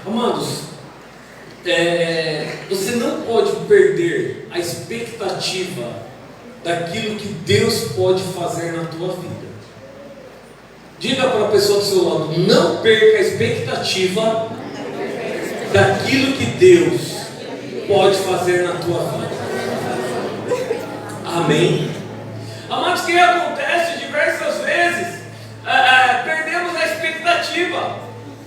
Amados, você não pode perder a expectativa daquilo que Deus pode fazer na tua vida. Diga para a pessoa do seu lado: não perca a expectativa daquilo que Deus pode fazer na tua vida. Amém? Amados, o que acontece diversas vezes? Perdemos a expectativa.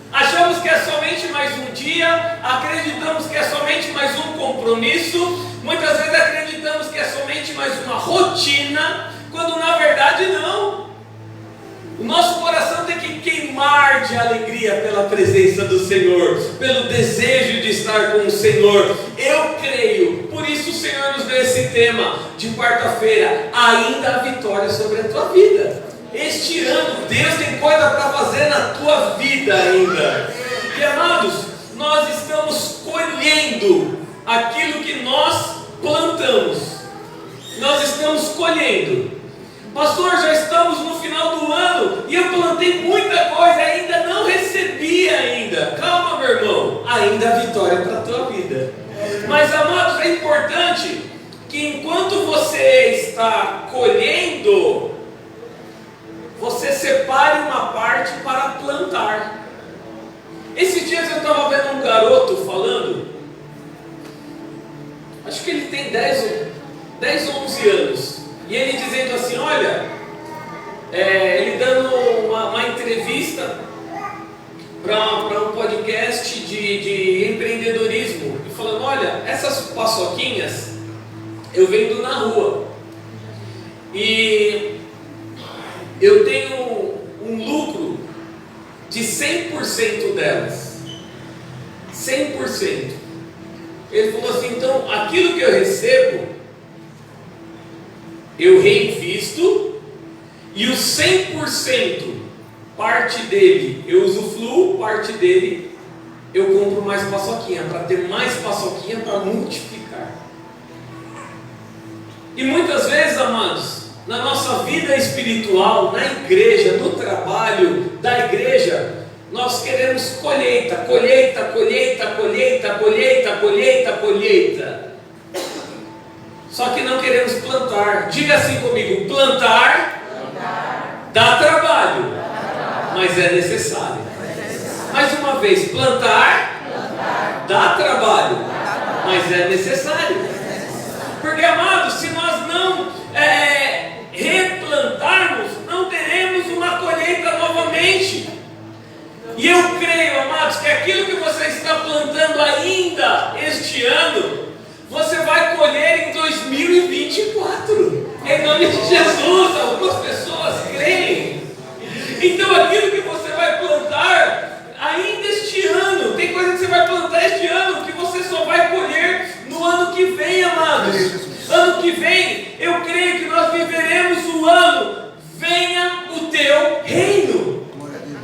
Achamos que é somente mais um dia, acreditamos que é somente mais um compromisso, muitas vezes acreditamos que é somente mais uma rotina, quando na verdade não. O nosso coração tem que queimar de alegria pela presença do Senhor, pelo desejo de estar com o Senhor. Eu creio, por isso o Senhor nos deu esse tema de quarta-feira: ainda há vitória sobre a tua vida. Este ano Deus tem coisa para fazer na tua vida ainda. E amados, nós estamos colhendo aquilo que nós plantamos. Nós estamos colhendo. Pastor, já estamos no final do ano e eu plantei muita coisa, ainda não recebi ainda. Calma, meu irmão, ainda há vitória para a tua vida. Mas amados, é importante que enquanto você está colhendo, você separe uma parte para plantar. Esses dias eu estava vendo um garoto falando, acho que ele tem 10 ou 11 anos, e ele dizendo assim: olha, ele dando uma entrevista para um podcast de empreendedorismo, e falando: olha, essas paçoquinhas eu vendo na rua, e eu tenho um lucro de 100% delas. 100%. Ele falou assim: então aquilo que eu recebo, eu reinvisto, e os 100%, parte dele eu usufruo, parte dele eu compro mais paçoquinha, para ter mais paçoquinha para multiplicar. E muitas vezes, amados, na nossa vida espiritual, na igreja, no trabalho da igreja, nós queremos colheita, colheita, colheita, colheita, colheita, colheita, colheita. Só que não queremos plantar. Diga assim comigo: plantar dá trabalho, mas é necessário. Mais uma vez: plantar dá trabalho, mas é necessário. Porque, amados, se nós não replantarmos, não teremos uma colheita novamente. E eu creio, amados, que aquilo que você está plantando ainda este ano, você vai colher em 2024, em nome de Jesus. Algumas pessoas creem. Então aquilo que você vai plantar ainda este ano, tem coisa que você vai plantar este ano que você só vai colher no ano que vem, amados. Ano que vem, eu creio que nós viveremos o ano venha o teu reino.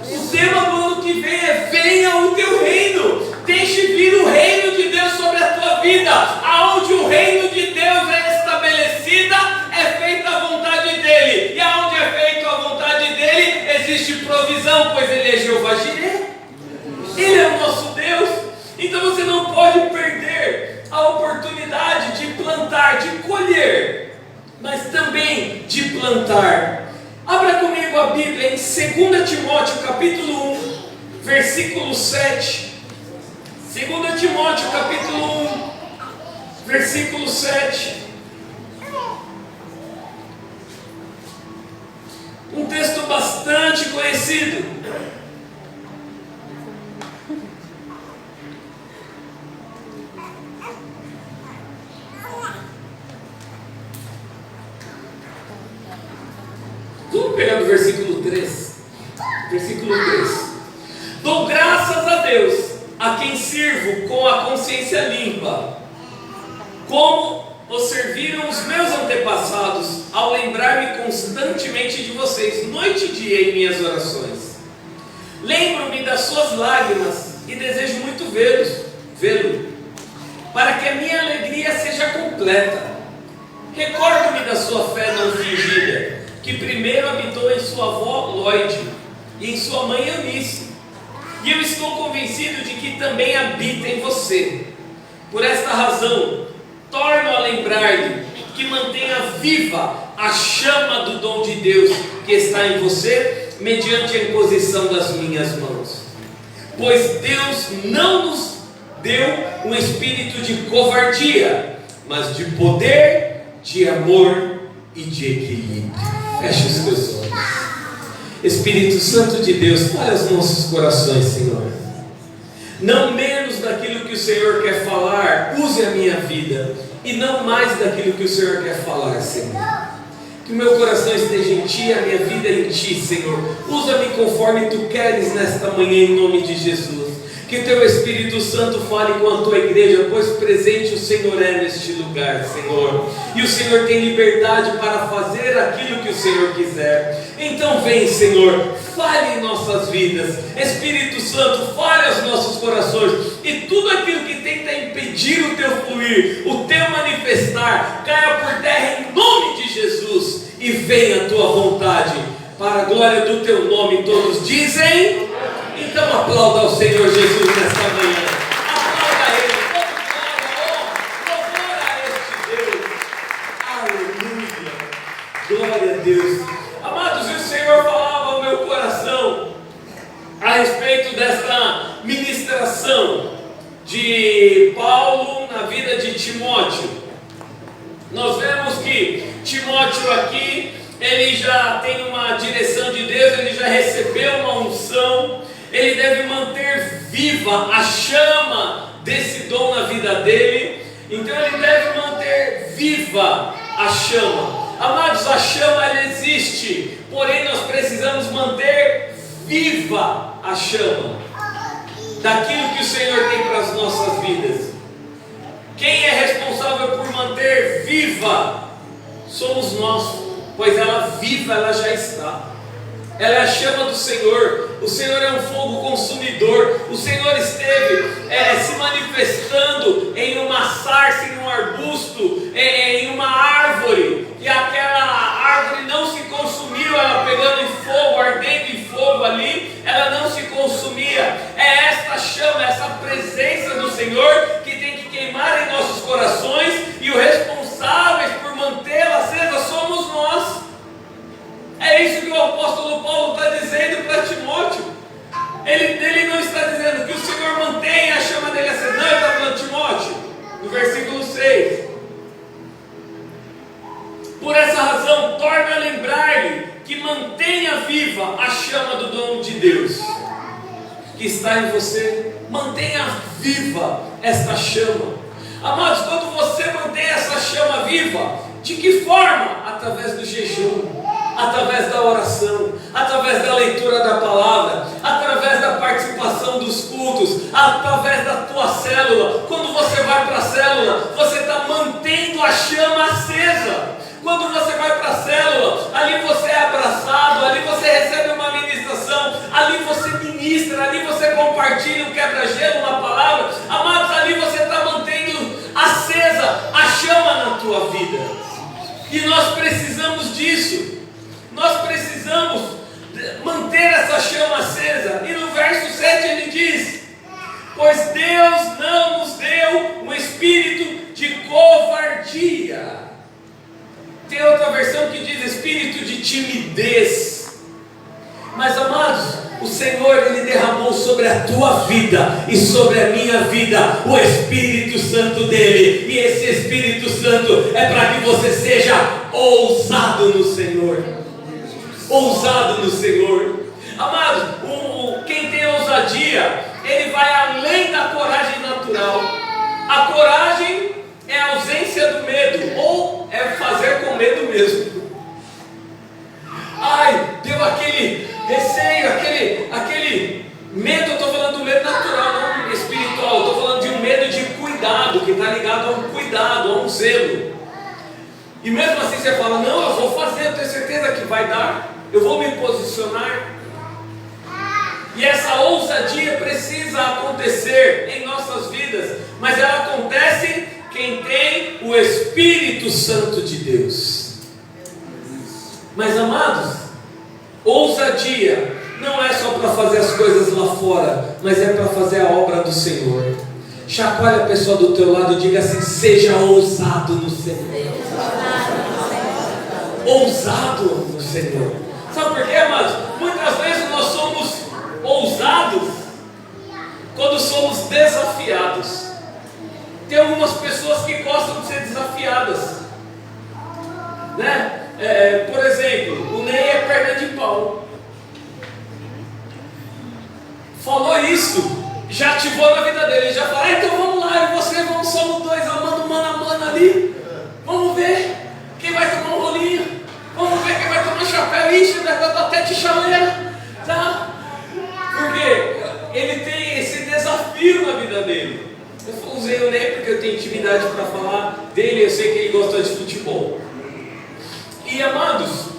O tema do ano que vem é: venha o teu reino. Deixe vir o reino de Deus sobre a tua vida. Aonde o reino de Deus é estabelecida, é feita a vontade dele. E aonde é feita a vontade dele, existe provisão, pois ele é Jeová Jireh. Ele é o nosso Deus. Então você não pode perder a oportunidade de plantar, de colher, mas também de plantar. Abra comigo a Bíblia em 2 Timóteo capítulo 1, versículo 7. 2 Timóteo capítulo 1, versículo 7. Um texto bastante conhecido. Vamos pegar do versículo 3. Versículo 3. Dou graças a Deus, a quem sirvo com a consciência limpa, como o serviram os meus antepassados, ao lembrar-me constantemente de vocês, noite e dia em minhas orações. Lembro-me das suas lágrimas e desejo muito vê-lo, para que a minha alegria seja completa. Recordo-me da sua fé não fingida, que primeiro habitou em sua avó Lloyd e em sua mãe Eunice. E eu estou convencido de que também habita em você. Por esta razão, torno a lembrar-lhe que mantenha viva a chama do dom de Deus que está em você, mediante a imposição das minhas mãos. Pois Deus não nos deu um espírito de covardia, mas de poder, de amor e de equilíbrio. Feche os teus olhos. Espírito Santo de Deus, fale aos nossos corações, Senhor. Não menos daquilo que o Senhor quer falar, use a minha vida, e não mais daquilo que o Senhor quer falar, Senhor. Que o meu coração esteja em Ti, a minha vida em Ti, Senhor. Usa-me conforme Tu queres nesta manhã, em nome de Jesus. Que Teu Espírito Santo fale com a Tua igreja, pois presente o Senhor é neste lugar, Senhor. E o Senhor tem liberdade para fazer aquilo que o Senhor quiser. Então vem, Senhor, fale em nossas vidas. Espírito Santo, fale aos nossos corações. E tudo aquilo que tenta impedir o Teu fluir, o Teu manifestar, caia por terra em nome de Jesus. E venha a Tua vontade, para a glória do Teu nome. Todos dizem... Então aplauda ao Senhor Jesus nesta manhã. Aplauda a Ele. Louvor a este Deus. Aleluia. Glória a Deus. Amados, e o Senhor falava ao meu coração a respeito desta ministração de Paulo na vida de Timóteo. Nós vemos que Timóteo aqui, ele já tem uma direção de Deus, ele já recebeu uma unção. Ele deve manter viva a chama desse dom na vida dele. Então ele deve manter viva a chama. Amados, a chama ela existe, porém nós precisamos manter viva a chama daquilo que o Senhor tem para as nossas vidas. Quem é responsável por manter viva? Somos nós, pois ela viva, ela já está. Ela é a chama do Senhor. O Senhor é um fogo consumidor. O Senhor esteve se manifestando em uma sarça, em um arbusto, em uma árvore, e aquela árvore não se consumiu, ela pegando em fogo, ardendo em fogo ali, ela não se consumia. É esta chama, essa presença do Senhor que tem que queimar em nossos corações, e os responsáveis por mantê-la acesa somos nós. É isso que o apóstolo Paulo está dizendo para Timóteo. Ele não está dizendo que o Senhor mantenha a chama dele acesa. Não, ele está falando, Timóteo, no versículo 6. Por essa razão, torna a lembrar-lhe que mantenha viva a chama do dom de Deus que está em você. Mantenha viva esta chama. Amados, quando você mantém essa chama viva, de que forma? Através do jejum, através da oração, através da leitura da palavra, através da participação dos cultos, através da tua célula. Quando você vai para a célula, você está mantendo a chama acesa. Quando você vai para a célula, ali você é abraçado, ali você recebe uma ministração, ali você ministra, ali você compartilha um quebra-gelo na palavra. Amados, ali você está mantendo acesa a chama na tua vida. E nós precisamos disso. Nós precisamos manter essa chama acesa. E no verso 7 ele diz: pois Deus não nos deu um espírito de covardia. Tem outra versão que diz espírito de timidez. Mas amados, o Senhor ele derramou sobre a tua vida e sobre a minha vida o Espírito Santo dele. E esse Espírito Santo é para que você seja ousado no Senhor. Ousado no Senhor. Amado, quem tem ousadia, ele vai além da coragem natural. A coragem é a ausência do medo, ou é fazer com medo mesmo. Ai, deu aquele receio, aquele medo. Eu estou falando do medo natural, não espiritual. Eu estou falando de um medo de cuidado, que está ligado a um cuidado, a um zelo. E mesmo assim você fala, não, eu vou fazer, eu tenho certeza que vai dar, eu vou me posicionar. E essa ousadia precisa acontecer em nossas vidas, mas ela acontece quem tem o Espírito Santo de Deus. Mas amados, ousadia não é só para fazer as coisas lá fora, mas é para fazer a obra do Senhor. Chacoalha a pessoa do teu lado e diga assim: seja ousado no Senhor. Ousado no Senhor. Sabe por quê, amados? Muitas vezes nós somos ousados quando somos desafiados. Tem algumas pessoas que gostam de ser desafiadas, né? Por exemplo, o Ney é perna de pau. Falou isso, já ativou na vida dele. Ele já fala: então vamos lá, eu e você vamos, somos dois, amando mano a mano ali. Vamos ver quem vai tomar um rolinho. Vamos ver quem vai tomar um chapéu. Ixi, vai dar até de chaleira, tá? Porque ele tem esse desafio na vida dele. Eu usei o Ney porque eu tenho intimidade para falar dele. Eu sei que ele gosta de futebol. E amados,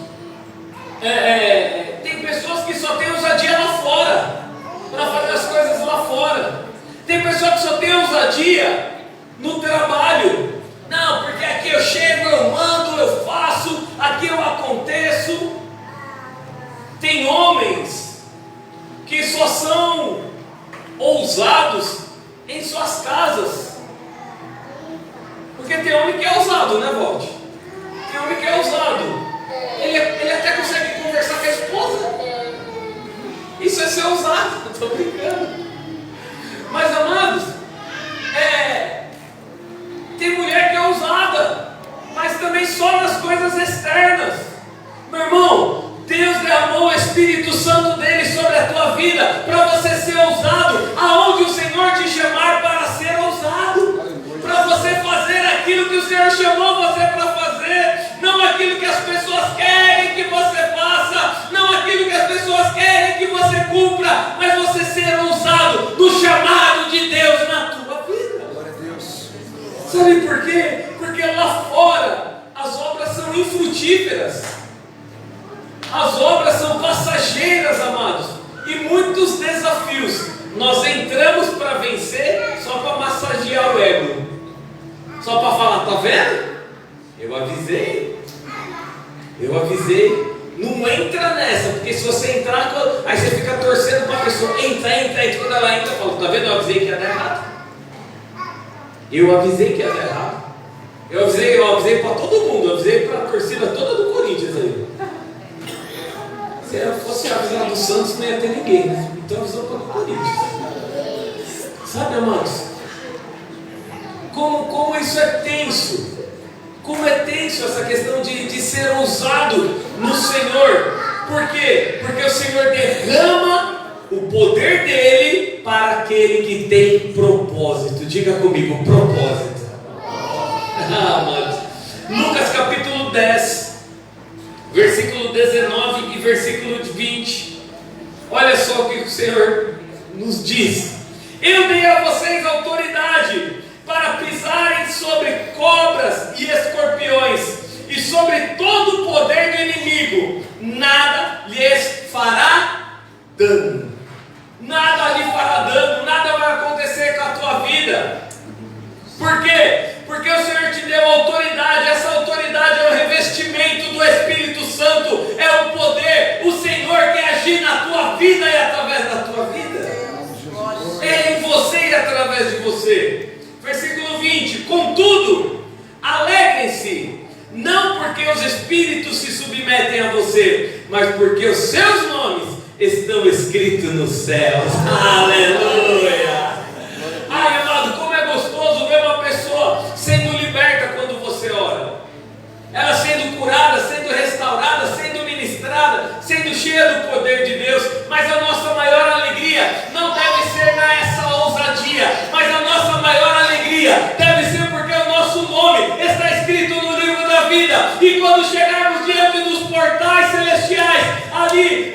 tem pessoas que só têm ousadia lá fora, para fazer as coisas lá fora. Tem pessoa que só tem ousadia no trabalho. Não, porque aqui eu chego, eu mando, eu faço, aqui eu aconteço. Tem homens que só são ousados em suas casas. Porque tem homem que é ousado, né, Valde? Tem homem que é ousado. Ele até consegue conversar com a esposa. Isso é ser ousado, estou brincando. Mas, amados, tem mulher que é ousada, mas também só nas coisas externas. Meu irmão, Deus derramou o Espírito Santo dele sobre a tua vida para você ser ousado aonde o Senhor te chamar para ser ousado, para você fazer aquilo que o Senhor chamou você para fazer, não aquilo que as pessoas querem que você faça, não aquilo que as pessoas querem que você cumpra, mas você ser ousado no chamado de Deus na tua vida. Glória a Deus. Sabe por quê? Porque lá fora as obras são infrutíferas. As obras são passageiras, amados, e muitos desafios. Nós entramos para vencer só para massagear o ego, só para falar: tá vendo? Eu avisei. Não entra nessa, porque se você entrar, aí você fica torcendo para a pessoa entra, e quando ela entra, fala: tá vendo? Eu avisei que ia dar errado. Eu avisei que ia dar errado. Eu avisei para todo mundo, eu avisei para a torcida toda do Corinthians aí. Se eu fosse avisar do Santos, não ia ter ninguém, né? Então avisou para o Corinthians. Sabe, amados? Como isso é tenso. Como é tenso essa questão de ser ousado no Senhor. Por quê? Porque o Senhor derrama o poder dele para aquele que tem propósito. Diga comigo: propósito. Amados, Lucas capítulo 10, versículo 19 e versículo 20. Olha só o que o Senhor nos diz: eu dei a vocês autoridade para pisarem sobre cobras e escorpiões e sobre todo o poder do inimigo. Nada lhes fará dano. Nada lhe fará dano. Nada vai acontecer com a tua vida. Por quê? Porque o Senhor te deu autoridade. Essa autoridade é o revestimento do Espírito Santo, é o poder. O Senhor quer agir na tua vida e através da tua vida. É em você e através de você. Versículo 20: contudo, alegrem-se, não porque os espíritos se submetem a você, mas porque os seus nomes estão escritos nos céus. Aleluia! Ai, amado, como é gostoso ver uma pessoa sendo liberta quando você ora. Ela sendo curada, sendo restaurada, sendo ministrada, sendo cheia do poder de Deus. Mas a nossa maior alegria não deve ser nessa ousadia, mas a nossa maior alegria deve ser porque o nosso nome está escrito no livro da vida. E quando chegarmos diante dos portais celestiais, ali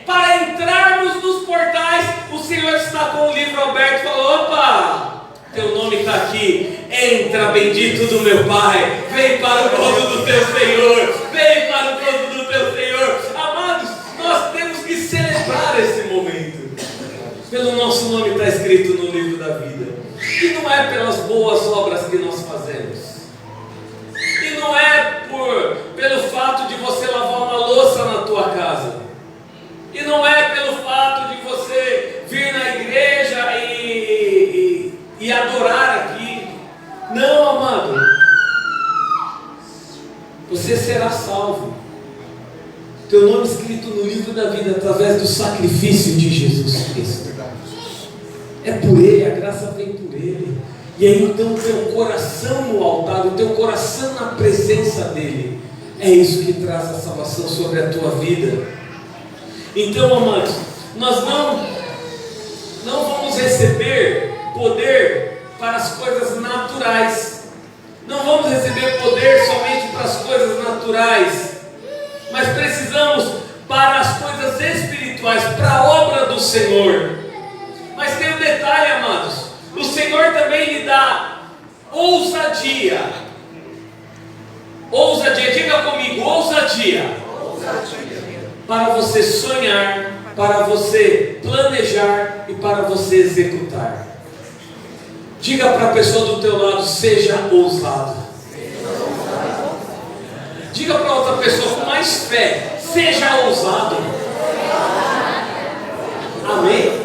para entrarmos nos portais, o Senhor está com o livro aberto e falou: opa, teu nome está aqui. Entra, bendito do meu Pai. Vem para o gozo do teu Senhor. Vem para o gozo do teu Senhor. Amados, nós temos que celebrar esse momento. Pelo nosso nome está escrito no livro da vida. E não é pelas boas obras que nós fazemos. E não é pelo fato de você lavar uma louça na tua casa. E não e adorar aqui. Não, amado. Você será salvo. Teu nome escrito no livro da vida através do sacrifício de Jesus Cristo. É por Ele, a graça vem por Ele. E aí então o teu coração no altar, o teu coração na presença dEle, é isso que traz a salvação sobre a tua vida. Então, amados, nós não vamos receber poder para as coisas naturais. Não vamos receber poder somente para as coisas naturais, mas precisamos para as coisas espirituais, para a obra do Senhor. Mas tem um detalhe, amados, o Senhor também lhe dá ousadia. Ousadia, diga comigo, ousadia. Para você sonhar, para você planejar e para você executar. Diga para a pessoa do teu lado, seja ousado. Diga para outra pessoa com mais fé, seja ousado. Amém?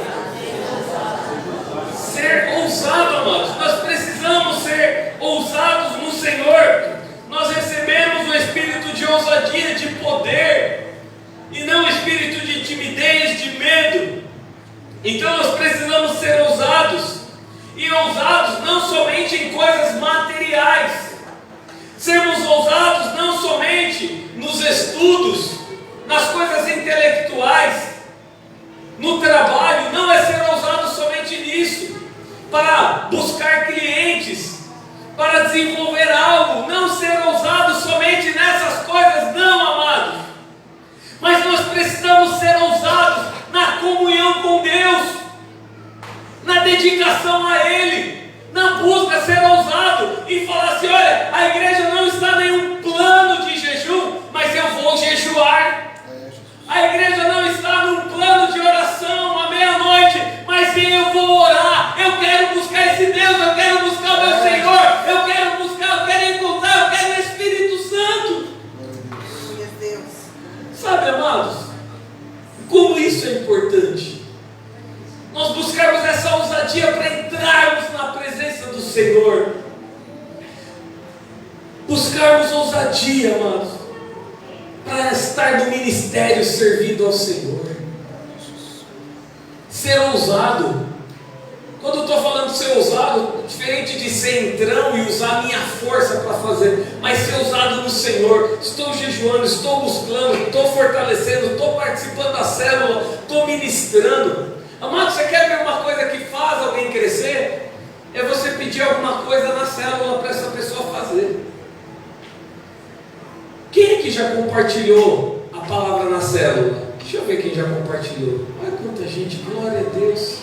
Ser ousado, amados. Nós precisamos ser ousados no Senhor. Nós recebemos o espírito de ousadia, de poder, e não o espírito de timidez, de medo. Então nós precisamos ser ousados. E ousados não somente em coisas materiais. Sermos ousados não somente nos estudos, nas coisas intelectuais, no trabalho. Não é ser ousado somente nisso, para buscar clientes, para desenvolver algo. Não ser ousado somente nessas coisas, não, amados. Mas nós precisamos ser ousados na comunhão com Deus, na dedicação a Ele, na busca, ser ousado e falar assim: olha, a igreja não está em nenhum plano de jejum, mas eu vou jejuar. A igreja não está num plano de oração à meia-noite, mas eu vou orar. Eu quero buscar esse Deus, eu quero buscar o meu Senhor, eu quero buscar, eu quero encontrar, eu quero o Espírito Santo. Sabe, amados, como isso é importante? Nós buscarmos essa ousadia para entrarmos na presença do Senhor. Buscarmos ousadia, amados, para estar no ministério servindo ao Senhor. Ser ousado. Quando eu estou falando de ser ousado, diferente de ser entrão e usar a minha força para fazer, mas ser ousado no Senhor. Estou jejuando, estou buscando, estou fortalecendo, estou participando da célula, estou ministrando. Amado, você quer ver uma coisa que faz alguém crescer? É você pedir alguma coisa na célula para essa pessoa fazer. Quem é que já compartilhou a palavra na célula? Deixa eu ver quem já compartilhou. Olha quanta gente, glória a Deus.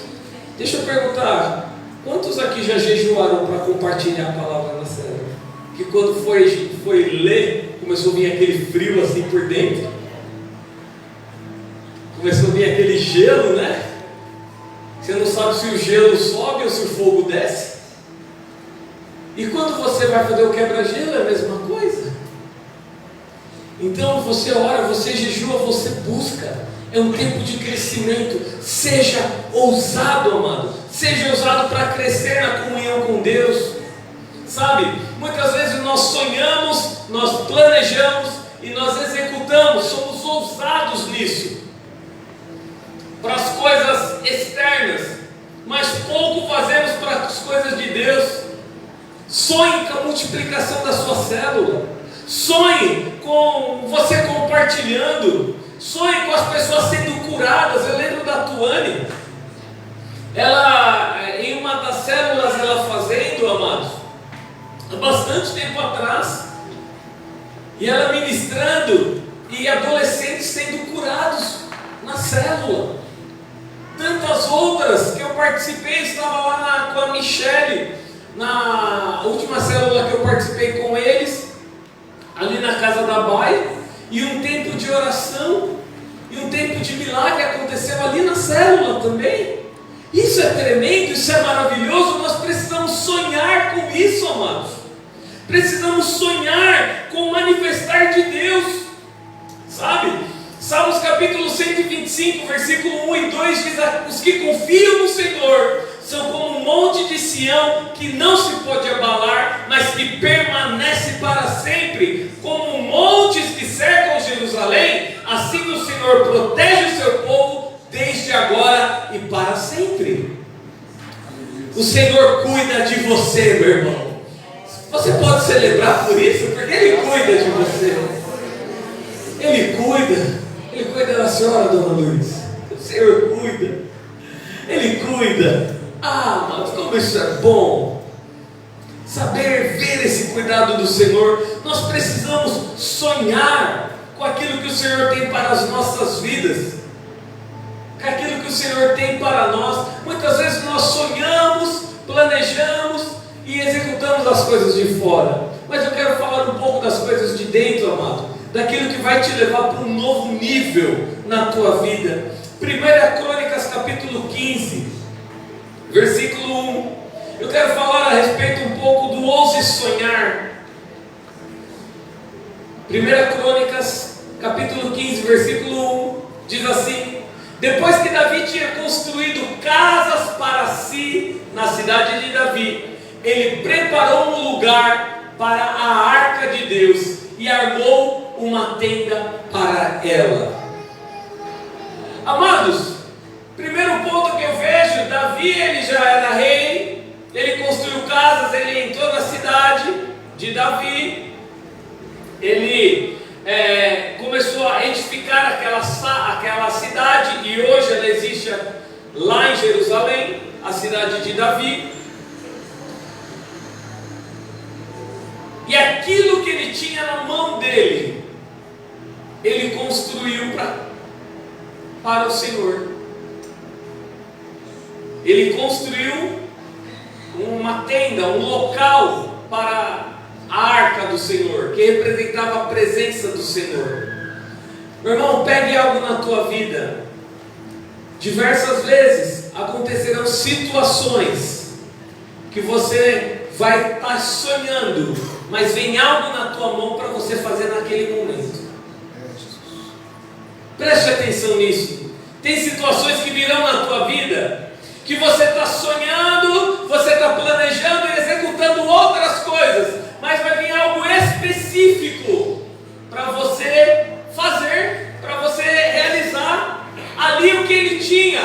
Deixa eu perguntar, quantos aqui já jejuaram para compartilhar a palavra na célula? Que quando foi ler, começou a vir aquele frio assim por dentro. Começou a vir aquele gelo, né? Você não sabe se o gelo sobe ou se o fogo desce. E quando você vai fazer o quebra-gelo, é a mesma coisa. Então você ora, você jejua, você busca. É um tempo de crescimento. Seja ousado, amado. Seja ousado para crescer na comunhão com Deus. Sabe, muitas vezes nós sonhamos, nós planejamos e nós executamos. Somos ousados nisso, para as coisas externas, mas pouco fazemos para as coisas de Deus. Sonhe com a multiplicação da sua célula. Sonhe com você compartilhando. Sonhe com as pessoas sendo curadas. Eu lembro da Tuane, ela, em uma das células, ela fazendo, amados, há bastante tempo atrás, e ela ministrando, e adolescentes sendo curados na célula. Tantas outras que eu participei, estava lá com a Michele, na última célula que eu participei com eles, ali na casa da Baia, e um tempo de oração, e um tempo de milagre aconteceu ali na célula também. Isso é tremendo, isso é maravilhoso. Nós precisamos sonhar com isso, amados. Precisamos sonhar com o manifestar de Deus, sabe? Salmos capítulo 125, versículo 1 e 2 diz: os que confiam no Senhor são como um monte de Sião que não se pode abalar, mas que permanece para sempre, como montes que cercam Jerusalém, assim o Senhor protege o seu povo desde agora e para sempre. O Senhor cuida de você, meu irmão. Você pode celebrar por isso, porque Ele cuida de você. Ele cuida da senhora, dona Luiz. O Senhor cuida. Ele cuida. Ah, mas como isso é bom. Saber ver esse cuidado do Senhor. Nós precisamos sonhar com aquilo que o Senhor tem para as nossas vidas, com aquilo que o Senhor tem para nós. Muitas vezes nós sonhamos, planejamos e executamos as coisas de fora. Mas eu quero falar um pouco das coisas de dentro, amado, daquilo que vai te levar para um novo nível na tua vida. 1 Crônicas capítulo 15, versículo 1. Eu quero falar a respeito um pouco do ouse sonhar. 1 Crônicas capítulo 15, versículo 1, diz assim: depois que Davi tinha construído casas para si na cidade de Davi, ele preparou um lugar para a arca de Deus e armou uma tenda para ela. Amados, primeiro ponto que eu vejo: Davi, ele já era rei, ele construiu casas, ele entrou na cidade de Davi, ele começou a edificar aquela cidade, e hoje ela existe lá em Jerusalém, a cidade de Davi. E aquilo que ele tinha na mão dele, ele construiu para o Senhor. Ele construiu uma tenda, um local para a arca do Senhor, que representava a presença do Senhor. Meu irmão, pegue algo na tua vida. Diversas vezes acontecerão situações que você vai estar sonhando, mas vem algo na tua mão para você fazer naquele momento. Preste atenção nisso. Tem situações que virão na tua vida que você está sonhando, você está planejando e executando outras coisas, mas vai vir algo específico para você fazer, para você realizar. Ali o que ele tinha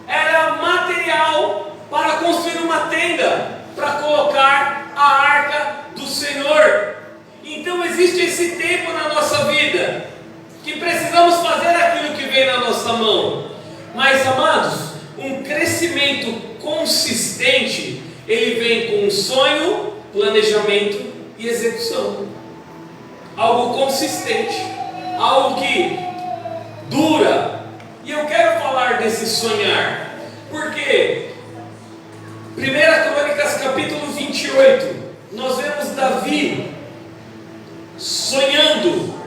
era material para construir uma tenda, para colocar a arca do Senhor. Então existe esse tempo na nossa vida que precisamos fazer aquilo que vem na nossa mão. Mas, amados, um crescimento consistente, ele vem com um sonho, planejamento e execução. Algo consistente, algo que dura. E eu quero falar desse sonhar, porque 1 Crônicas capítulo 28, nós vemos Davi sonhando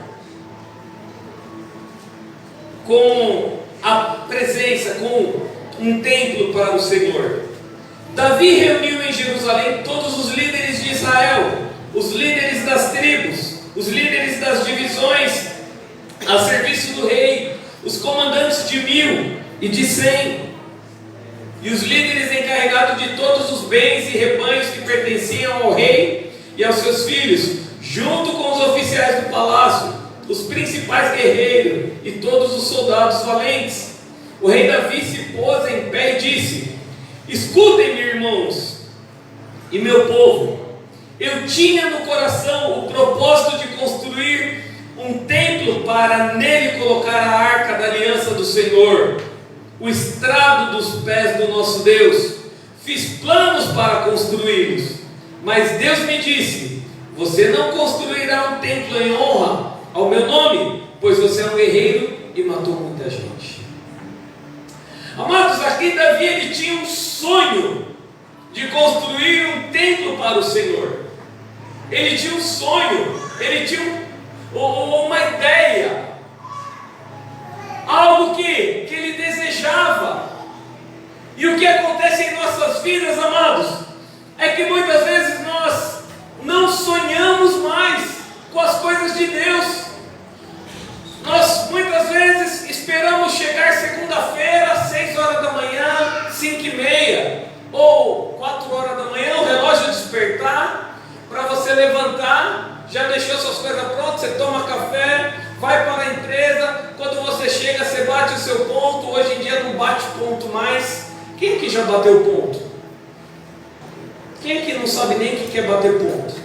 com a presença, com um templo para o Senhor. Davi reuniu em Jerusalém todos os líderes de Israel, os líderes das tribos, os líderes das divisões a serviço do rei, os comandantes de 1000 e de 100, e os líderes encarregados de todos os bens e rebanhos que pertenciam ao rei e aos seus filhos, junto com os oficiais do palácio, os principais guerreiros e todos os soldados valentes. O rei Davi se pôs em pé e disse: escutem-me, irmãos e meu povo. Eu tinha no coração o propósito de construir um templo para nele colocar a arca da aliança do Senhor, o estrado dos pés do nosso Deus. Fiz planos para construí-los, mas Deus me disse: você não construirá um templo em honra ao meu nome, pois você é um guerreiro e matou muita gente. Amados, aqui Davi, ele tinha um sonho de construir um templo para o Senhor. Ele tinha um sonho, ele tinha uma ideia, algo que ele desejava. E o que acontece em nossas vidas, amados, é que muitas vezes nós não sonhamos mais com as coisas de Deus. Nós muitas vezes esperamos chegar segunda-feira, 6 horas da manhã, 5h30, ou 4 horas da você levantar, já deixou suas coisas prontas, você toma café, vai para a empresa, quando você chega, você bate o seu ponto. Hoje em dia não bate ponto mais. Quem aqui já bateu ponto? Quem aqui não sabe nem o que é bater ponto?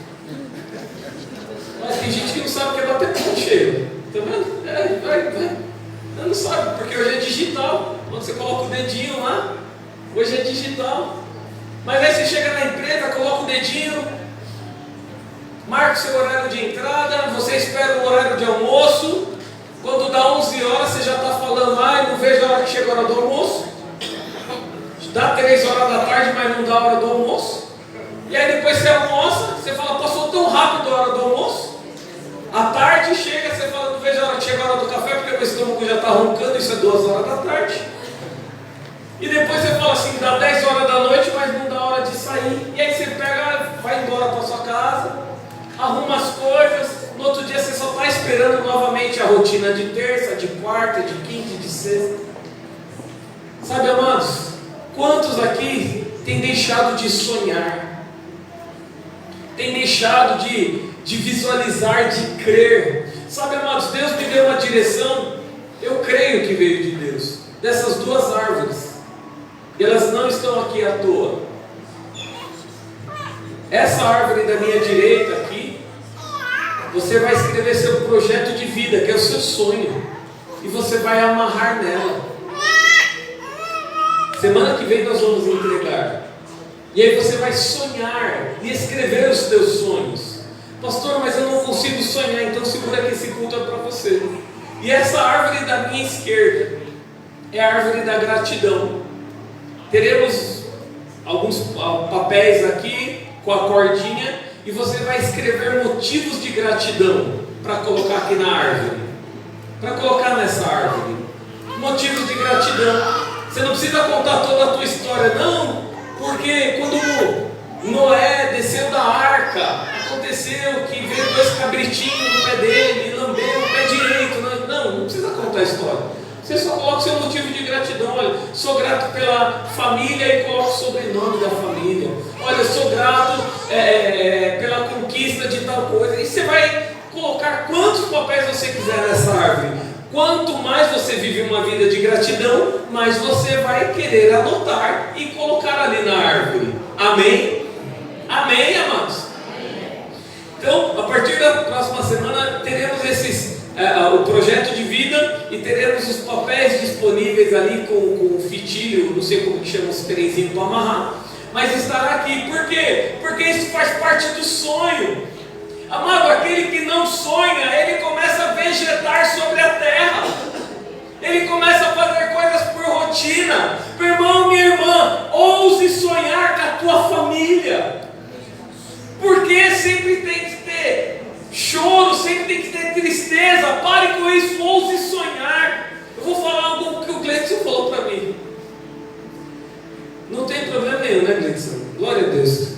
Mas tem gente que não sabe o que é bater ponto, cheio. Tá vendo? Vai. Não sabe, porque hoje é digital. Quando você coloca o dedinho lá, hoje é digital. Mas aí você chega na empresa, coloca o dedinho, marca o seu horário de entrada, você espera o horário de almoço. Quando dá 11 horas, você já está falando, não vejo a hora que chega a hora do almoço. Dá 3 horas da tarde, mas não dá a hora do almoço. E aí depois você almoça, você fala, passou tão rápido a hora do almoço. À tarde chega, você fala, não vejo a hora que chega a hora do café, porque meu estômago já está roncando, isso é 2 horas da tarde. E depois você fala assim, dá 10 horas da noite, mas não dá hora de sair. E aí você pega, vai embora para sua casa, arruma as coisas. No outro dia você só está esperando novamente a rotina de terça, de quarta, de quinta, de sexta. Sabe, amados, quantos aqui têm deixado de sonhar? Tem deixado de visualizar, de crer. Sabe, amados, Deus me deu uma direção. Eu creio que veio de Deus. Dessas 2 árvores. E elas não estão aqui à toa. Essa árvore da minha direita aqui, você vai escrever seu projeto de vida, que é o seu sonho. E você vai amarrar nela. Semana que vem nós vamos entregar. E aí você vai sonhar e escrever os teus sonhos. Pastor, mas eu não consigo sonhar, então segura que esse culto é para você. E essa árvore da minha esquerda é a árvore da gratidão. Teremos alguns papéis aqui com a cordinha e você vai escrever motivos de gratidão para colocar aqui na árvore. Para colocar nessa árvore. Motivos de gratidão. Você não precisa contar toda a tua história, não. Porque quando Noé desceu da arca, aconteceu que veio 2 cabritinhos no pé dele, lambeu o pé direito. Não precisa contar a história. Você só coloca o seu motivo de gratidão. Olha, sou grato pela família e coloca o sobrenome da família. Olha, sou grato pela conquista de tal coisa. E você vai colocar quantos papéis você quiser nessa árvore. Quanto mais você vive uma vida de gratidão, mais você vai querer anotar e colocar ali na árvore. Amém? Amém, amados? Então, a partir da próxima semana, teremos o projeto de vida e teremos os papéis disponíveis ali com o fitilho, não sei como que chama os trenzinhos para amarrar, mas estará aqui. Por quê? Porque isso faz parte do sonho. Amado, aquele que não sonha, ele começa a vegetar sobre a terra. Ele começa a fazer coisas por rotina. Meu irmão, minha irmã, ouse sonhar com a tua família. Porque sempre tem que ter choro, sempre tem que ter tristeza. Pare com isso, ouse sonhar. Eu vou falar algo que o Gleidson falou para mim. Não tem problema nenhum, né, Gleidson? Glória a Deus.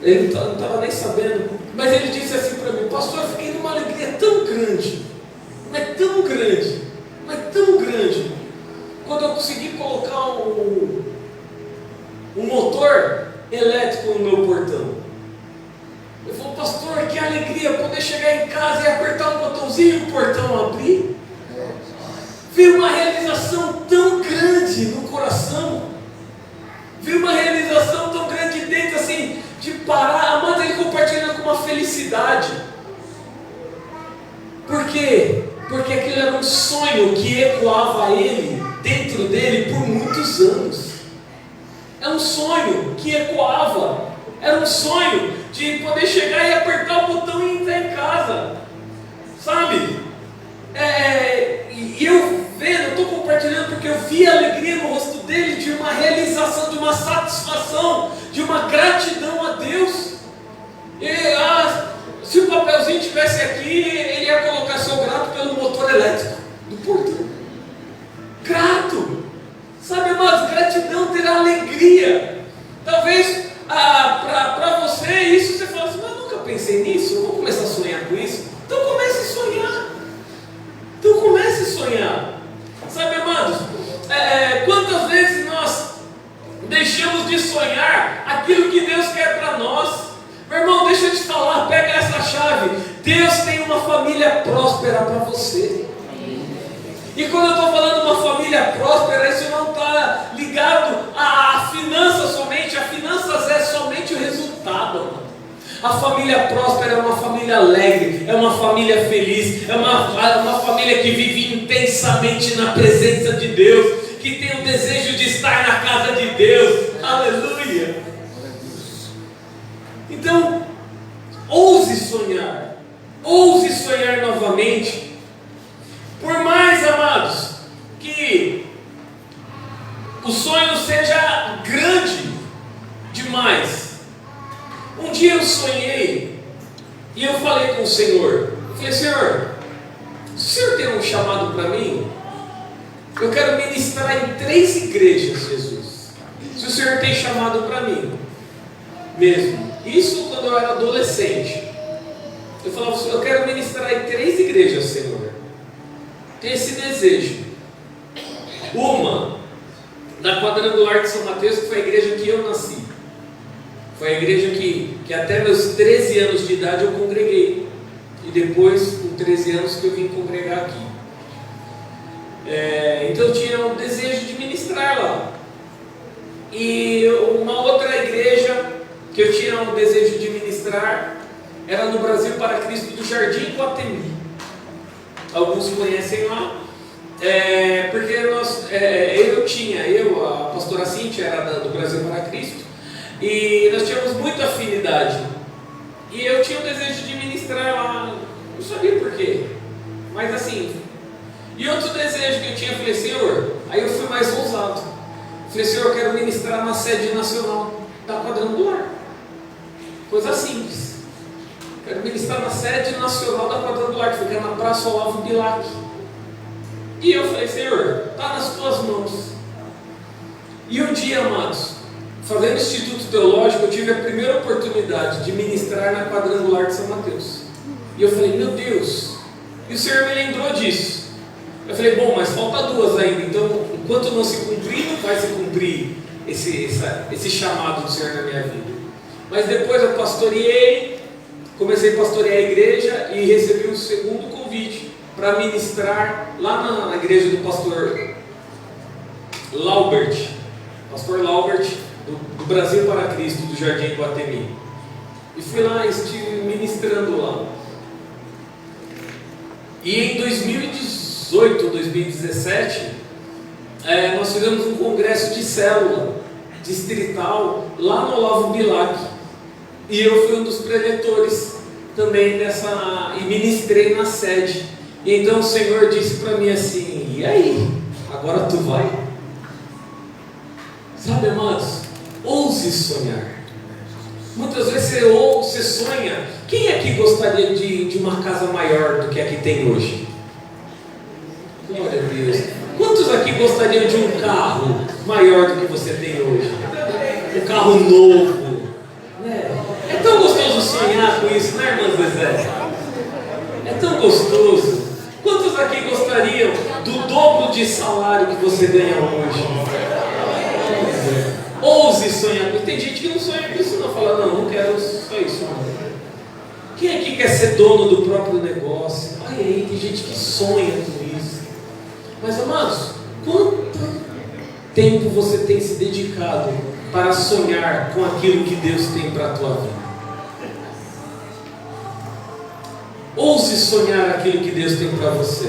Ele não estava nem sabendo, mas ele disse assim para mim: pastor, eu fiquei numa alegria tão grande, mas tão grande, quando eu consegui colocar um motor elétrico no meu portão. Eu falei: pastor, que alegria poder chegar em casa e apertar um botãozinho e o portão abrir. Veio uma realização tão grande no coração, veio uma realização tão grande dentro, assim, de parar. Amado, ele compartilhando com uma felicidade. Por quê? Porque aquilo era um sonho que ecoava a ele, dentro dele, por muitos anos. É um sonho que ecoava. Era um sonho de poder chegar e apertar o botão e entrar em casa. Sabe? E eu vendo, eu estou compartilhando porque eu vi a alegria no rosto dele, de uma realização, de uma satisfação, de uma gratidão a Deus. Se o papelzinho estivesse aqui, ele ia colocar seu grato pelo motor elétrico do portão. Grato. Sabe, amados, gratidão terá alegria. Talvez para você isso você fala assim: mas eu nunca pensei nisso, eu vou começar a sonhar com isso. Então comece a sonhar. Sabe, amados, quantas vezes nós deixamos de sonhar aquilo que Deus quer para nós? Meu irmão, deixa eu te falar, Deus tem uma família próspera para você. E quando eu estou falando de uma família próspera, isso não está ligado a finanças somente. A finanças é somente o resultado, mano. A família próspera é uma família alegre, é uma família feliz, é uma família que vive intensamente na presença de Deus, que tem o desejo de estar na casa de Deus. Aleluia! Então, ouse sonhar novamente. Por mais, amados, que o sonho seja grande demais. Um dia eu sonhei e eu falei com o Senhor. Eu falei: Senhor, se o Senhor tem um chamado para mim, eu quero ministrar em 3 igrejas, Jesus. Se o Senhor tem chamado para mim mesmo. Isso quando eu era adolescente. Eu falava: eu quero ministrar em 3 igrejas, Senhor. Tem esse desejo. Uma, na Quadrangular de São Mateus, que foi a igreja que eu nasci. Foi a igreja que até meus 13 anos de idade eu congreguei. E depois, com 13 anos, que eu vim congregar aqui. Então eu tinha um desejo de ministrar lá. E uma outra igreja que eu tinha um desejo de ministrar era no Brasil para Cristo do Jardim Guatemi. Alguns conhecem lá, porque a pastora Cíntia era do Brasil para Cristo, e nós tínhamos muita afinidade, e eu tinha o desejo de ministrar lá, não sabia por quê, mas assim. E outro desejo que eu tinha, eu falei: Senhor, aí eu fui mais ousado, falei: Senhor, eu quero ministrar na sede nacional da Quadrangular, coisa simples. Quero ministrar na sede nacional da Quadrangular, que fica na Praça Olavo Bilac. E eu falei: Senhor, está nas tuas mãos. E um dia, amados, fazendo Instituto Teológico, eu tive a primeira oportunidade de ministrar na Quadrangular de São Mateus. E eu falei: meu Deus, e o Senhor me lembrou disso. Eu falei: bom, mas falta 2 ainda, então enquanto não se cumprir, não vai se cumprir esse chamado do Senhor na minha vida. Mas depois eu pastoreei, comecei a pastorear a igreja e recebi um segundo convite para ministrar lá na igreja do pastor Laubert, do Brasil para Cristo, do Jardim Guatemi. E fui lá, estive ministrando lá. E em 2018 ou 2017, nós fizemos um congresso de célula distrital lá no Olavo Bilac. E eu fui um dos preletores também e ministrei na sede. E então o Senhor disse para mim assim: e aí? Agora tu vai? Sabe, amados, ouse sonhar. Muitas vezes você sonha. Quem aqui gostaria de uma casa maior do que a que tem hoje? Glória a Deus. Quantos aqui gostariam de um carro maior do que você tem hoje? Um carro novo. É tão gostoso sonhar com isso, né, irmã Zezé? É tão gostoso. Quantos aqui gostariam do dobro de salário que você ganha hoje? Ouse sonhar. Tem gente que não sonha com isso, não. Fala: não quero só isso. Não. Quem aqui quer ser dono do próprio negócio? Olha aí, tem gente que sonha com isso. Mas, amados, quanto tempo você tem se dedicado para sonhar com aquilo que Deus tem para a tua vida? Ouse sonhar aquilo que Deus tem para você.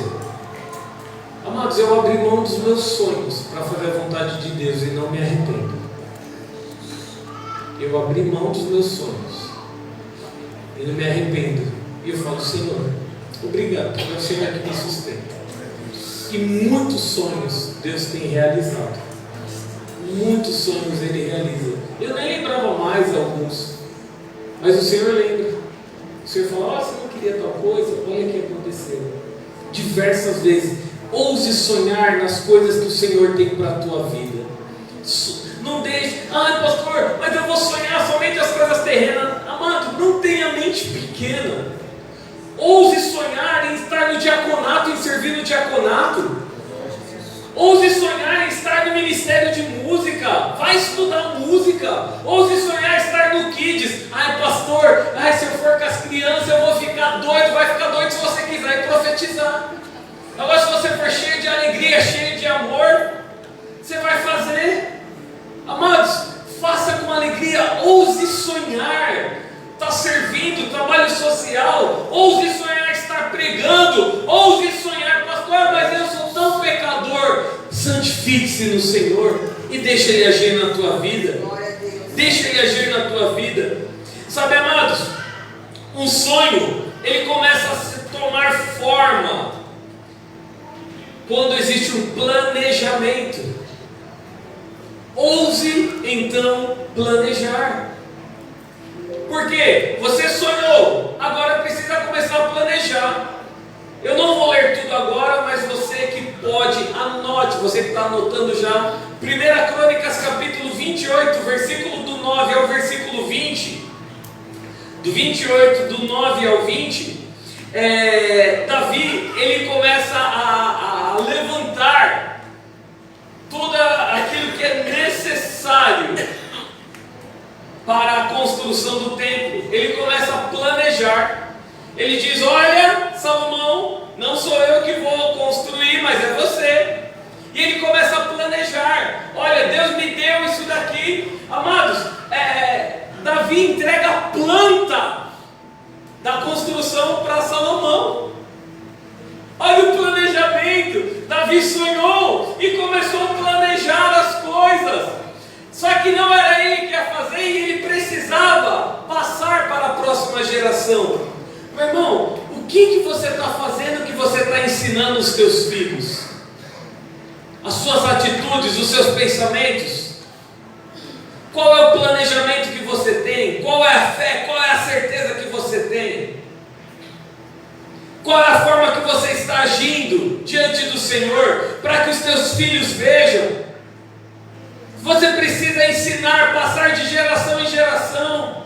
Amados, eu abri mão dos meus sonhos para fazer a vontade de Deus e não me arrependo. Eu abri mão dos meus sonhos e não me arrependo. E eu falo: Senhor, obrigado, porque é o Senhor que me sustenta. E muitos sonhos Deus tem realizado. Muitos sonhos Ele realiza. Eu nem lembrava mais alguns, mas o Senhor lembra. O Senhor fala: você não queria tal coisa? Olha o que aconteceu. Diversas vezes. Ouse sonhar nas coisas que o Senhor tem para a tua vida. Não deixe: pastor, mas eu vou sonhar somente as coisas terrenas. Amado, não tenha mente pequena. Ouse sonhar em estar no diaconato, em servir no diaconato. Ouse sonhar em estar no ministério de música. Vai estudar música. Ouse sonhar em estar no kids. Ai pastor, se eu for com as crianças eu vou ficar doido. Vai ficar doido se você quiser profetizar. Agora se você for cheio de alegria, cheio de amor, você vai fazer. Amados, faça com alegria, ouse sonhar. Está servindo, trabalho social, ouse sonhar estar pregando, ouse sonhar, pastor, mas eu sou tão pecador. Santifique-se no Senhor e deixa Ele agir na tua vida. Deixa Ele agir na tua vida. Sabe, amados, um sonho, ele começa a se tomar forma quando existe um planejamento. Ouse então planejar. Por quê? Você sonhou, agora precisa começar a planejar. Eu não vou ler tudo agora, mas você que pode, anote, você que está anotando já. 1 Crônicas capítulo 28, versículo do 9 ao versículo 20. Do 28, do 9 ao 20, Davi, ele começa a levantar tudo aquilo que é necessário para a construção do templo. Ele começa a planejar. Ele diz: olha, Salomão, não sou eu que vou construir, mas é você. E ele começa a planejar. Olha, Deus me deu isso daqui. Amados, Davi entrega a planta da construção para Salomão. Olha o planejamento. Davi sonhou e começou a planejar as coisas. Só que não era ele que ia fazer e ele precisava passar para a próxima geração. Meu irmão, o que você está fazendo, que você está ensinando os teus filhos? As suas atitudes, os seus pensamentos? Qual é o planejamento que você tem? Qual é a fé? Qual é a certeza que você tem? Qual é a forma que você está agindo diante do Senhor, para que os teus filhos vejam? Você precisa ensinar, passar de geração em geração.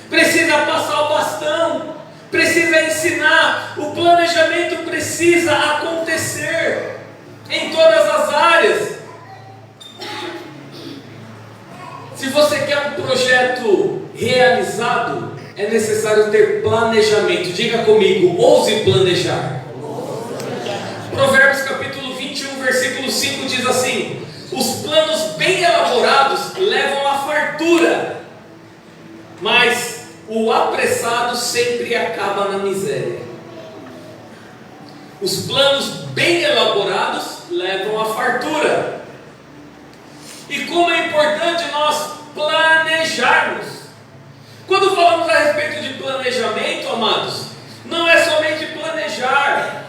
Precisa passar o bastão. Precisa ensinar. O planejamento precisa acontecer em todas as áreas. Se você quer um projeto realizado, é necessário ter planejamento. Diga comigo, ouse planejar. Provérbios capítulo 21, versículo 5 diz assim: os planos bem elaborados levam à fartura, mas o apressado sempre acaba na miséria. Os planos bem elaborados levam à fartura. E como é importante nós planejarmos. Quando falamos a respeito de planejamento, amados, não é somente planejar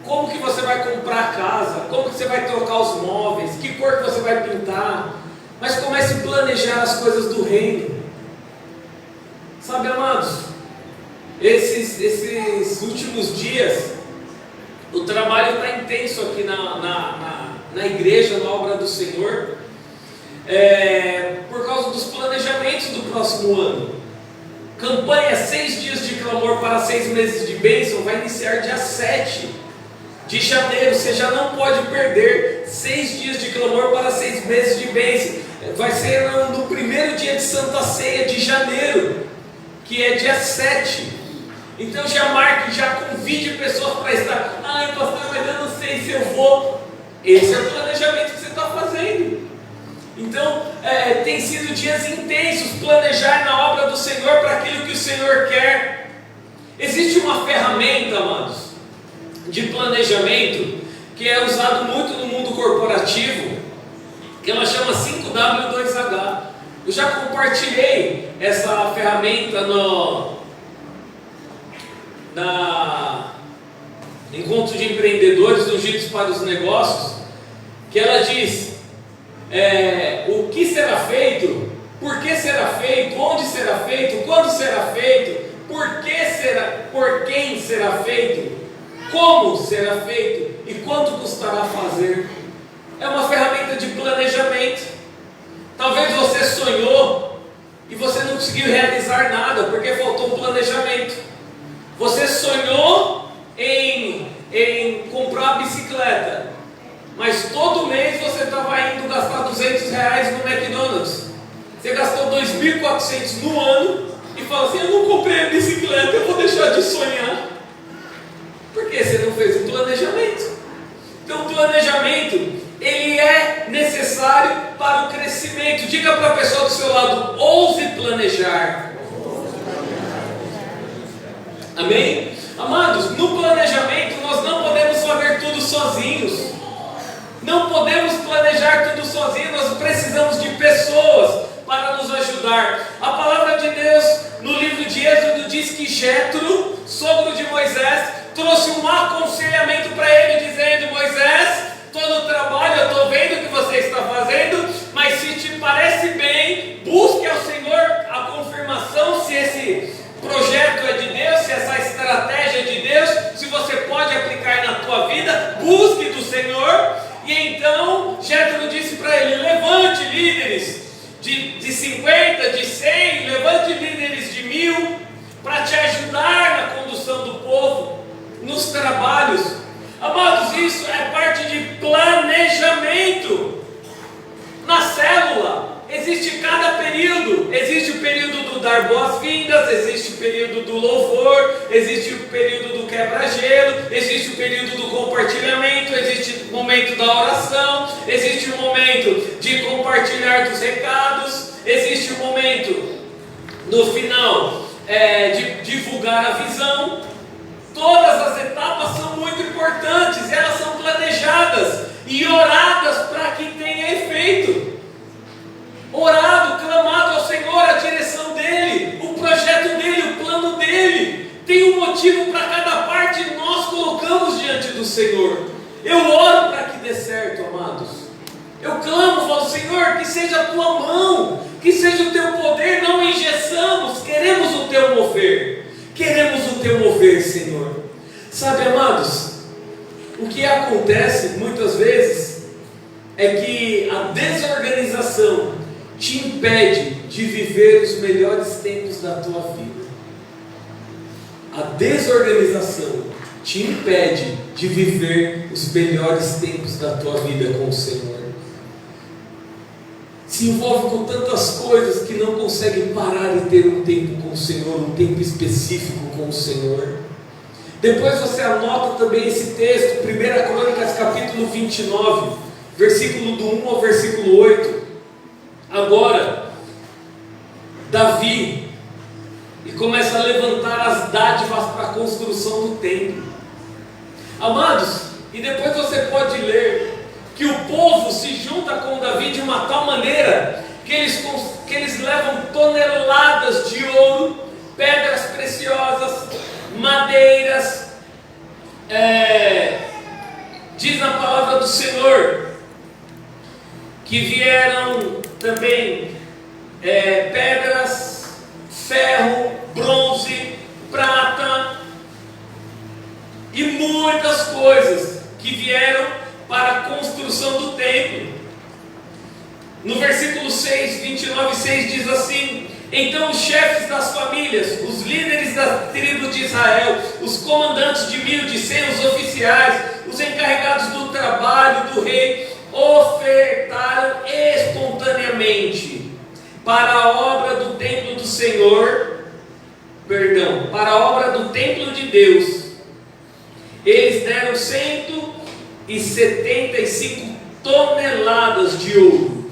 como que você vai comprar a casa, como que você vai trocar os móveis, que cor que você vai pintar, mas comece a planejar as coisas do reino. Sabe, amados, esses últimos dias, o trabalho está intenso aqui na igreja, na obra do Senhor, por causa dos planejamentos do próximo ano. Campanha 6 dias de clamor para 6 meses de bênção vai iniciar dia 7 de janeiro. Você já não pode perder 6 dias de clamor para 6 meses de bênção. Vai ser no primeiro dia de Santa Ceia de janeiro, que é dia 7. Então já marque, já convide pessoas para estar. Ai pastor, mas eu não sei se eu vou. Esse é o planejamento que você está fazendo. Então tem sido dias intensos, planejar na obra do Senhor para aquilo que o Senhor quer. Existe uma ferramenta, amados, de planejamento que é usado muito no mundo corporativo, que ela chama 5W2H. Eu já compartilhei essa ferramenta na Encontro de Empreendedores Ungidos para os Negócios, que ela diz o que será feito, por que será feito, onde será feito, quando será feito, por quem será feito, como será feito e quanto custará fazer. É uma ferramenta de planejamento. Talvez você sonhou e você não conseguiu realizar nada porque faltou um planejamento. Você sonhou em comprar uma bicicleta, mas todo mês você estava indo gastar R$200 no McDonald's. Você gastou 2.400 no ano e fala assim: eu não comprei a bicicleta, eu vou deixar de sonhar. Por que você não fez um planejamento? Então o planejamento, ele é necessário para o crescimento. Diga para a pessoa do seu lado: ouse planejar. Amém? Amados, no planejamento nós não podemos fazer tudo sozinhos. Não podemos planejar tudo sozinhos. Nós precisamos de pessoas para nos ajudar. A palavra de Deus no livro de Êxodo diz que Jétro, sogro de Moisés, trouxe um aconselhamento para ele, dizendo: Moisés, todo o trabalho eu estou vendo que você está fazendo, mas se te parece bem, busque ao Senhor a confirmação se esse projeto é de Deus, se essa estratégia é de Deus, se você pode aplicar na tua vida, busque do Senhor. E então Jétro disse para ele: levante líderes de 50, de 100, levante líderes de 1000 para te ajudar na condução do povo, nos trabalhos. Amados, isso é parte de planejamento. Na célula existe cada período. Existe o período do dar boas-vindas, existe o período do louvor, existe o período do quebra-gelo, existe o período do compartilhamento, existe o momento da oração, existe o momento de compartilhar dos recados, existe o momento no final de divulgar a visão. Todas as etapas são muito importantes, elas são planejadas e oradas para que tenha efeito. Orado, clamado ao Senhor a direção dEle, o projeto dEle, o plano dEle. Tem um motivo para cada parte e nós colocamos diante do Senhor. Eu oro para que dê certo, amados. Eu clamo, falo: Senhor, que seja a Tua mão, que seja o Teu poder, não engessamos, queremos o Teu mover. Queremos o Teu mover, Senhor. Sabe, amados, o que acontece muitas vezes é que a desorganização te impede de viver os melhores tempos da tua vida. A desorganização te impede de viver os melhores tempos da tua vida com o Senhor. Se envolve com tantas coisas que não consegue parar e ter um tempo com o Senhor, um tempo específico com o Senhor. Depois você anota também esse texto, 1 Crônicas capítulo 29, versículo do 1 ao versículo 8. Agora, Davi, e começa a levantar as dádivas para a construção do templo. Amados, e depois você pode ler que o povo se junta com Davi de uma tal maneira que eles levam toneladas de ouro, pedras preciosas, madeiras, diz na palavra do Senhor que vieram também pedras, ferro, bronze, prata e muitas coisas que vieram para a construção do templo. No versículo 6, 29:6 diz assim: então os chefes das famílias, os líderes da tribo de Israel, os comandantes de 1000, de 100, os oficiais, os encarregados do trabalho do rei, ofertaram espontaneamente para a obra do templo do Senhor, para a obra do templo de Deus. Eles deram 175 toneladas de ouro.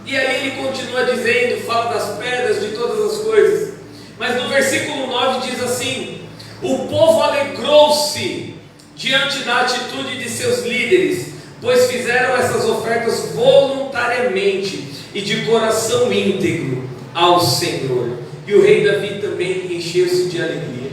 E aí ele continua dizendo, fala das pedras, de todas as coisas. Mas no versículo 9 diz assim: o povo alegrou-se diante da atitude de seus líderes, pois fizeram essas ofertas voluntariamente e de coração íntegro ao Senhor. E o rei Davi também encheu-se de alegria.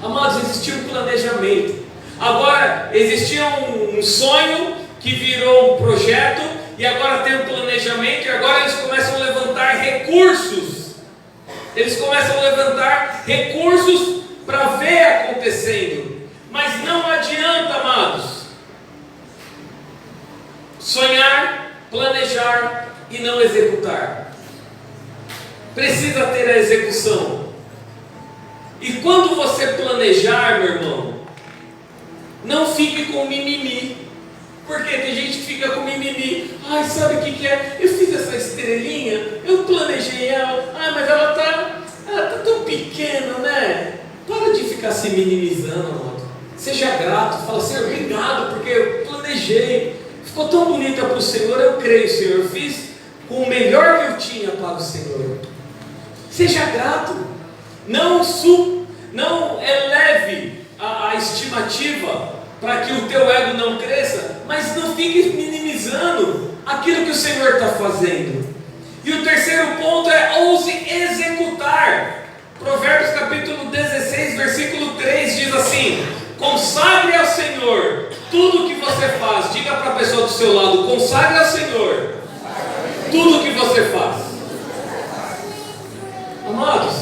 Amados, existia um planejamento. Agora existia um sonho que virou um projeto, e agora tem um planejamento, e agora eles começam a levantar recursos. Eles começam a levantar recursos para ver acontecendo. Mas não adianta, amados, sonhar, planejar e não executar. Precisa ter a execução. E quando você planejar, meu irmão, não fique com mimimi. Porque tem gente que fica com mimimi. Ai, sabe o que é? Eu fiz essa estrelinha, eu planejei planejei ela. Mas ela tá tão pequena, né? Para de ficar se minimizando, amado. Seja grato, fala, Senhor, obrigado, porque eu planejei. Ficou tão bonita para o Senhor, eu creio, Senhor. Eu fiz com o melhor que eu tinha para o Senhor. Seja grato. Não eleve a estimativa para que o teu ego não cresça, mas não fique minimizando aquilo que o Senhor está fazendo. E o terceiro ponto é ouse executar. Provérbios capítulo 16, versículo 3 diz assim: consagre ao Senhor tudo o que você faz. Diga para a pessoa do seu lado: consagre ao Senhor tudo o que você faz. Amados,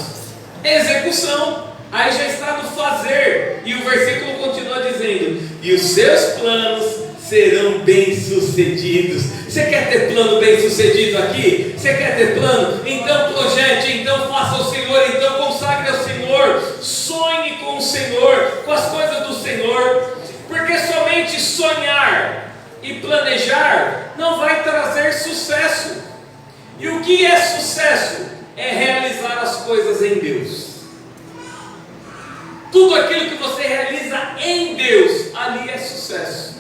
execução. Aí já está no fazer. E o versículo continua dizendo: e os seus planos serão bem-sucedidos. Você quer ter plano bem-sucedido aqui? Você quer ter plano? Então projete, então faça o Senhor, então consagre ao Senhor. Sonhe com o Senhor, com as coisas do Senhor. Porque somente sonhar e planejar não vai trazer sucesso. E o que é sucesso? É realizar as coisas em Deus. Tudo aquilo que você realiza em Deus, ali é sucesso.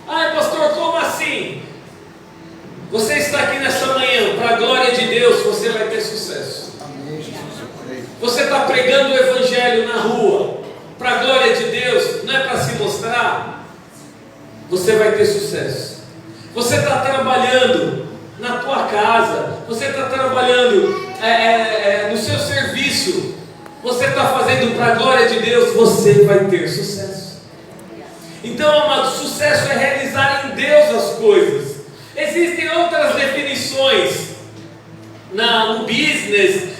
Pastor, como assim? Você está aqui nessa manhã, para a glória de Deus, você vai ter sucesso. Você está pregando o Evangelho na rua, para a glória de Deus, não é para se mostrar, você vai ter sucesso. Você está trabalhando na tua casa, você está trabalhando no seu serviço, você está fazendo para a glória de Deus, você vai ter sucesso. Então, amado, sucesso é realizar em Deus as coisas. Existem outras definições no business,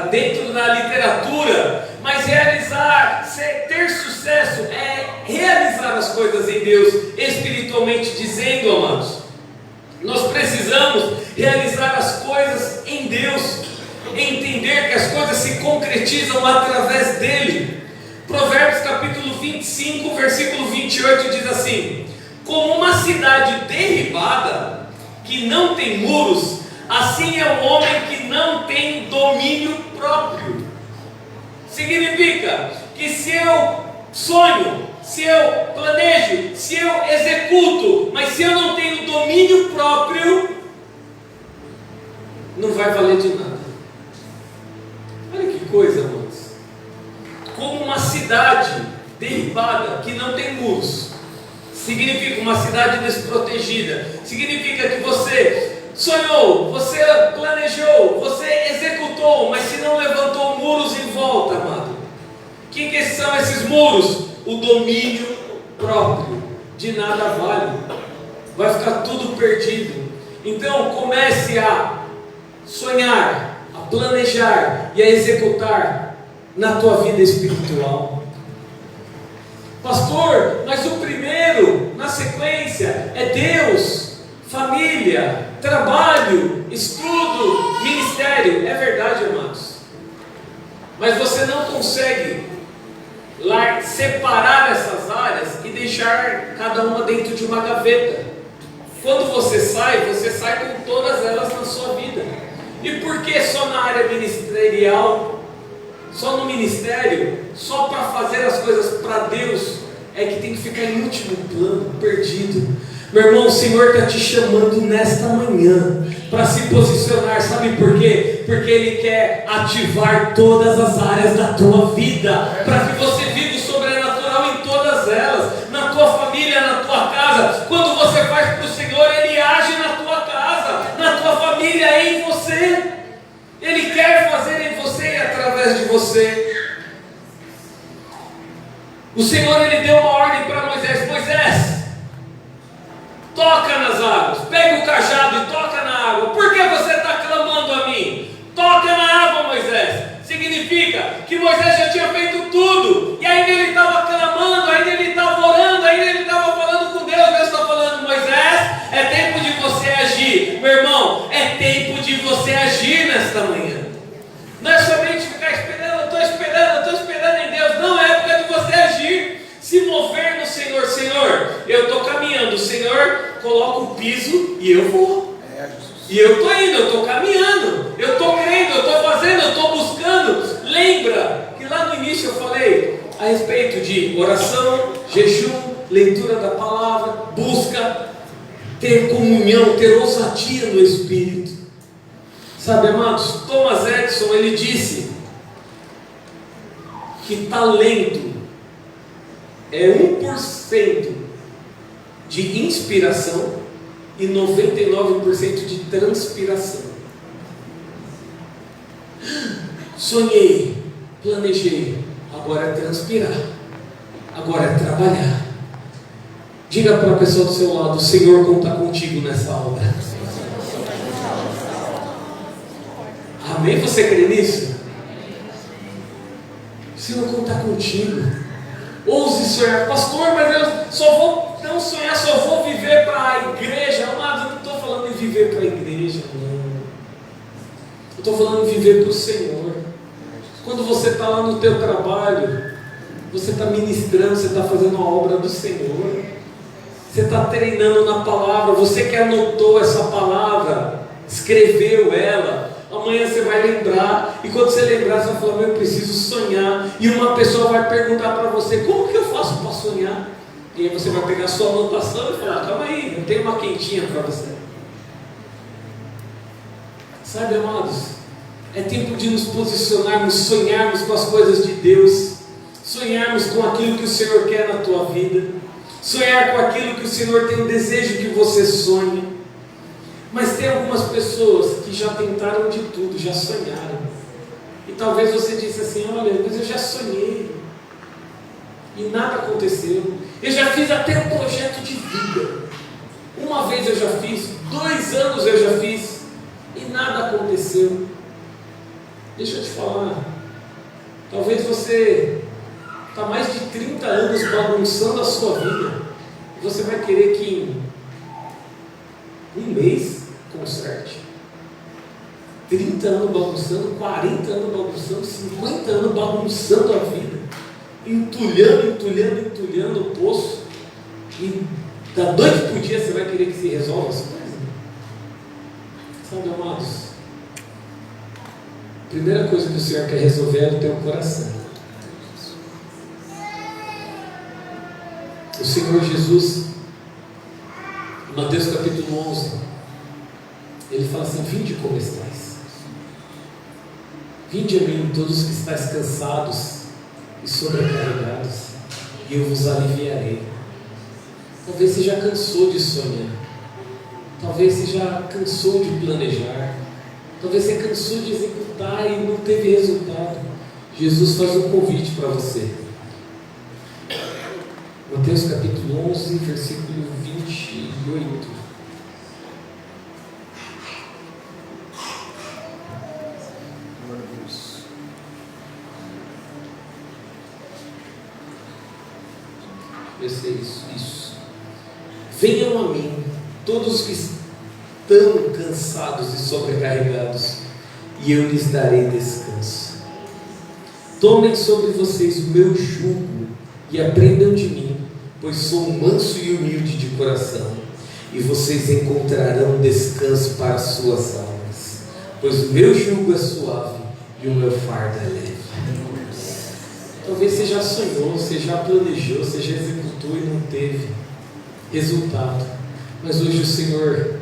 dentro da literatura, mas ter sucesso é realizar as coisas em Deus, espiritualmente dizendo, amados. Nós precisamos realizar as coisas em Deus, entender que as coisas se concretizam através dele. Provérbios capítulo 25, versículo 28 diz assim: como uma cidade derribada, que não tem muros, assim é o homem que não tem domínio próprio. Significa que se eu sonho, se eu planejo, se eu executo, mas se eu não tenho domínio próprio, não vai valer de nada. Olha que coisa, amados. Como uma cidade derribada, que não tem muros, significa uma cidade desprotegida. Significa que você sonhou, você planejou, você executou, mas se não levantou muros em volta, amado. O que são esses muros? O domínio próprio. De nada vale. Vai ficar tudo perdido. Então comece a sonhar, a planejar e a executar na tua vida espiritual. Pastor, mas o primeiro, na sequência, é Deus, família, trabalho, estudo, ministério. É verdade, amados. Mas você não consegue separar essas áreas e deixar cada uma dentro de uma gaveta. Quando você sai com todas elas na sua vida. E por que só na área ministerial? Só no ministério, só para fazer as coisas para Deus, é que tem que ficar em último plano, perdido. Meu irmão, o Senhor está te chamando nesta manhã para se posicionar, sabe por quê? Porque Ele quer ativar todas as áreas da tua vida, para que você viva o sobrenatural em todas elas, na tua família, na tua casa. Quando você faz para o Senhor, Ele age na tua casa, na tua família, em você. Ele quer fazer em você e através de você. O Senhor, Ele deu uma ordem para Moisés: Moisés, toca nas águas, pega o cajado e toca na água. Por que você está clamando a mim? Toca na água, Moisés. Significa que Moisés já tinha feito tudo, e ainda ele estava clamando, ainda ele estava orando, ainda ele estava falando com Deus. Deus está falando: Moisés, é tempo de você agir. Meu irmão, é tempo de você agir nesta manhã. Não é somente ficar esperando, eu estou esperando em Deus. Não, é época de você agir, se mover no Senhor. Senhor, eu estou caminhando, o Senhor coloca o piso e eu vou. E eu estou indo, eu estou caminhando, eu estou crendo, eu estou fazendo, eu estou buscando. Lembra que lá no início eu falei a respeito de oração, jejum, leitura da palavra, busca, ter comunhão, ter ousadia no Espírito. Sabe, amados, Thomas Edison, ele disse que talento é 1% de inspiração e 99% de transpiração. Sonhei, planejei, agora é transpirar, agora é trabalhar. Diga para a pessoa do seu lado: o Senhor conta contigo nessa obra. Amém? Você crê nisso? O Senhor conta contigo. Ouse sonhar, pastor, mas eu só vou não sonhar, só vou viver para a igreja. Amado, eu não estou falando em viver para a igreja, não. Eu estou falando em viver para o Senhor. Quando você está lá no teu trabalho, você está ministrando, você está fazendo a obra do Senhor. Você está treinando na palavra, você que anotou essa palavra, escreveu ela. Amanhã você vai lembrar, e quando você lembrar, você vai falar: eu preciso sonhar. E uma pessoa vai perguntar para você: como que eu faço para sonhar? E aí você vai pegar a sua anotação e falar: calma aí, eu tenho uma quentinha para você. Sabe, amados, é tempo de nos posicionarmos, sonharmos com as coisas de Deus, sonharmos com aquilo que o Senhor quer na tua vida, sonhar com aquilo que o Senhor tem desejo que você sonhe. Mas tem algumas pessoas que já tentaram de tudo, já sonharam. E talvez você disse assim: olha, mas eu já sonhei e nada aconteceu. Eu já fiz até um projeto de vida. Uma vez eu já fiz, 2 anos eu já fiz e nada aconteceu. Deixa eu te falar, talvez você está mais de 30 anos bagunçando a sua vida. Você vai querer que em 1 mês conserte. 30 anos bagunçando, 40 anos bagunçando, 50 anos bagunçando a vida, entulhando o poço, e da noite para o dia você vai querer que se resolva as coisas. Sabe, amados, a primeira coisa que o Senhor quer resolver é o teu coração. O Senhor Jesus, em Mateus capítulo 11, Ele fala assim: vinde como estáis, vinde a mim todos que estáis cansados e sobrecarregados, e eu vos aliviarei. Talvez você já cansou de sonhar, talvez você já cansou de planejar, talvez você cansou de executar e não teve resultado. Jesus faz um convite para você. Mateus capítulo 11, versículo 28. Isso. Venham a mim, todos que estão cansados e sobrecarregados, e eu lhes darei descanso. Tomem sobre vocês o meu jugo e aprendam de mim, pois sou manso e humilde de coração, e vocês encontrarão descanso para as suas almas, pois o meu jugo é suave e o meu fardo é leve. Talvez você já sonhou, você já planejou, você já executou e não teve resultado, mas hoje o Senhor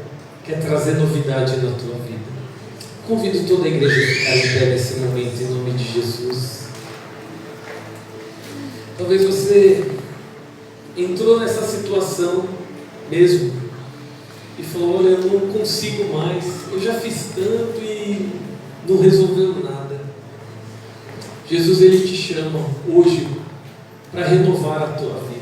quer trazer novidade na tua vida. Convido toda a igreja a ficar em pé nesse momento, em nome de Jesus. Talvez você entrou nessa situação mesmo e falou: olha, eu não consigo mais, eu já fiz tanto e não resolveu nada. Jesus, Ele te chama hoje para renovar a tua vida.